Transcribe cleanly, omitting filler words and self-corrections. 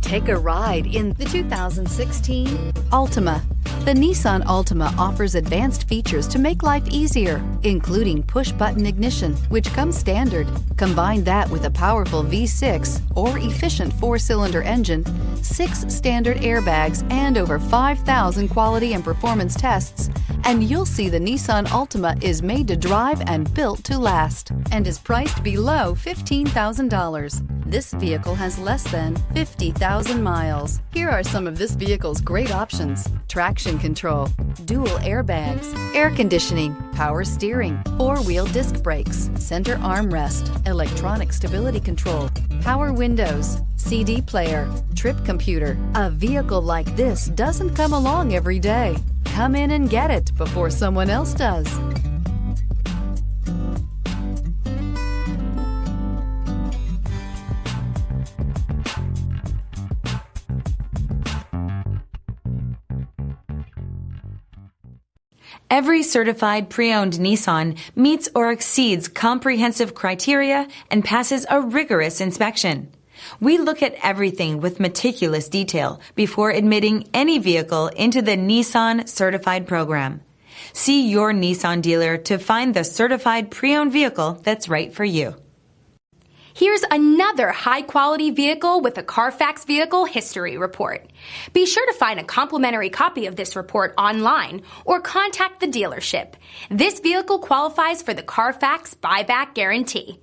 Take a ride in the 2016 Altima. The Nissan Altima offers advanced features to make life easier, including push-button ignition, which comes standard. Combine that with a powerful V6 or efficient 4-cylinder engine, 6 standard airbags, and over 5,000 quality and performance tests, and you'll see the Nissan Altima is made to drive and built to last, and is priced below $15,000. This vehicle has less than 50,000 miles. Here are some of this vehicle's great options: traction control, dual airbags, air conditioning, power steering, 4-wheel disc brakes, center armrest, electronic stability control, power windows, CD player, trip computer. A vehicle like this doesn't come along every day. Come in and get it before someone else does. Every certified pre-owned Nissan meets or exceeds comprehensive criteria and passes a rigorous inspection. We look at everything with meticulous detail before admitting any vehicle into the Nissan Certified Program. See your Nissan dealer to find the certified pre-owned vehicle that's right for you. Here's another high-quality vehicle with a Carfax Vehicle History Report. Be sure to find a complimentary copy of this report online or contact the dealership. This vehicle qualifies for the Carfax Buyback Guarantee.